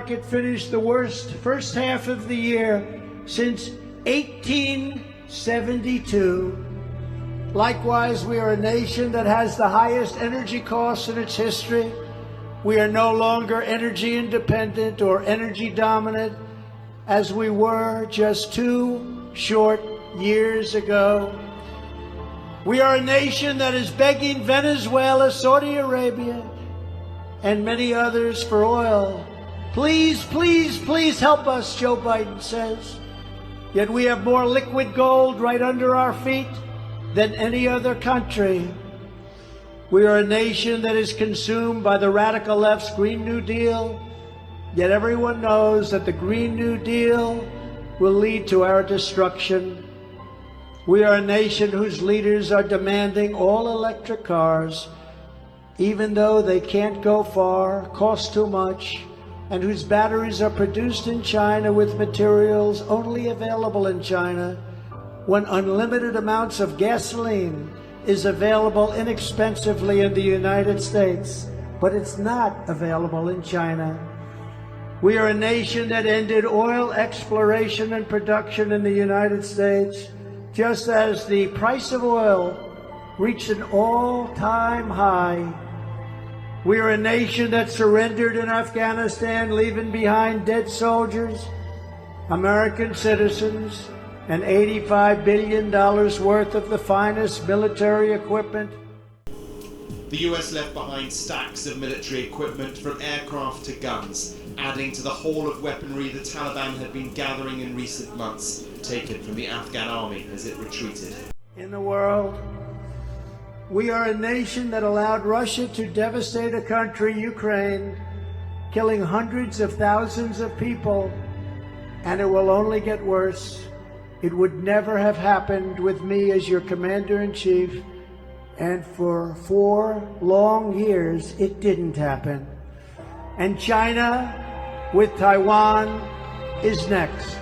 Market finished the worst first half of the year since 1872. Likewise, we are a nation that has the highest energy costs in its history. We are no longer energy independent or energy dominant as we were just 2 short years ago. We are a nation that is begging Venezuela, Saudi Arabia, and many others for oil. Please, please, please help us, Joe Biden says. Yet we have more liquid gold right under our feet than any other country. We are a nation that is consumed by the radical left's Green New Deal, yet everyone knows that the Green New Deal will lead to our destruction. We are a nation whose leaders are demanding all electric cars, even though they can't go far, cost too much, and whose batteries are produced in China with materials only available in China, when unlimited amounts of gasoline is available inexpensively in the United States, but it's not available in China. We are a nation that ended oil exploration and production in the United States, just as the price of oil reached an all-time high. We are a nation that surrendered in Afghanistan, leaving behind dead soldiers, American citizens, and $85 billion worth of the finest military equipment. The US left behind stacks of military equipment from aircraft to guns, adding to the haul of weaponry the Taliban had been gathering in recent months, taken from the Afghan army as it retreated. In the world, we are a nation that allowed Russia to devastate a country, Ukraine, killing hundreds of thousands of people, and it will only get worse. It would never have happened with me as your commander-in-chief, and for 4 long years, it didn't happen. And China, with Taiwan, is next.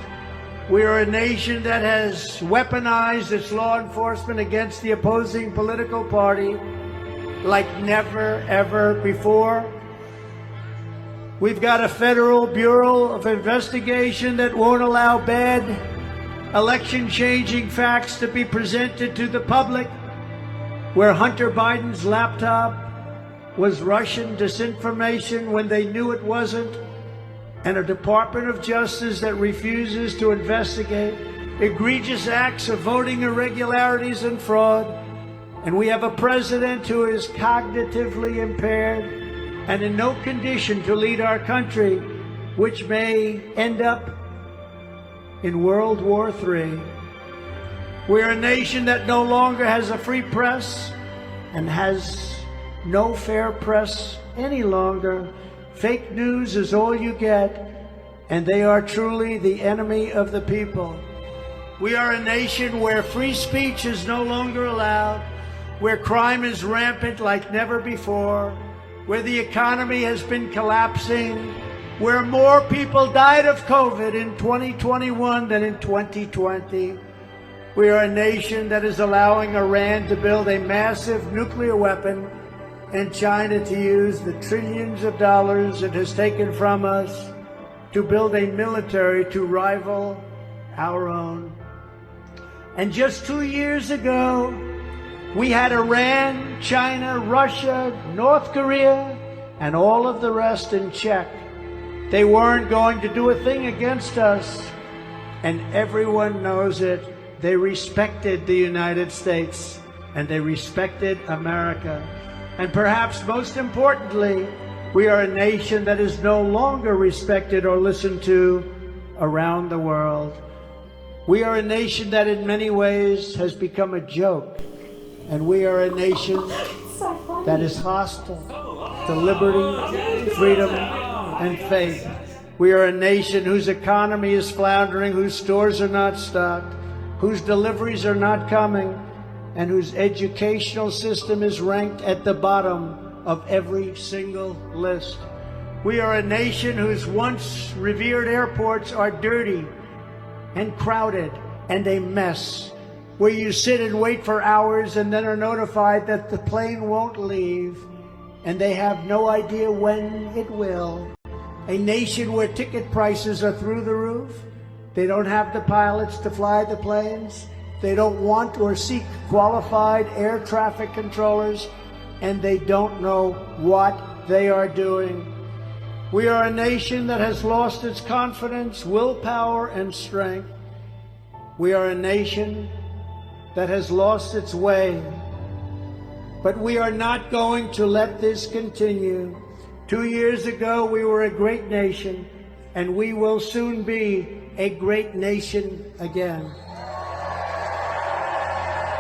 We are a nation that has weaponized its law enforcement against the opposing political party like never, ever before. We've got a Federal Bureau of Investigation that won't allow bad election-changing facts to be presented to the public, where Hunter Biden's laptop was Russian disinformation when they knew it wasn't, and a Department of Justice that refuses to investigate egregious acts of voting irregularities and fraud, and we have a president who is cognitively impaired and in no condition to lead our country, which may end up in World War III. We're a nation that no longer has a free press and has no fair press any longer. Fake news is all you get, and they are truly the enemy of the people. We are a nation where free speech is no longer allowed, where crime is rampant like never before, where the economy has been collapsing, where more people died of COVID in 2021 than in 2020. We are a nation that is allowing Iran to build a massive nuclear weapon and China to use the trillions of dollars it has taken from us to build a military to rival our own. And just 2 years ago, we had Iran, China, Russia, North Korea, and all of the rest in check. They weren't going to do a thing against us, and everyone knows it. They respected the United States, and they respected America. And perhaps most importantly, we are a nation that is no longer respected or listened to around the world. We are a nation that in many ways has become a joke, and we are a nation that is hostile to liberty, freedom, and faith. We are a nation whose economy is floundering, whose stores are not stocked, whose deliveries are not coming, and whose educational system is ranked at the bottom of every single list. We are a nation whose once revered airports are dirty and crowded and a mess, where you sit and wait for hours and then are notified that the plane won't leave, and they have no idea when it will. a nation where ticket prices are through the roof. They don't have the pilots to fly the planes. They don't want or seek qualified air traffic controllers, and they don't know what they are doing. We are a nation that has lost its confidence, willpower, and strength. We are a nation that has lost its way. But we are not going to let this continue. 2 years ago, we were a great nation, and we will soon be a great nation again.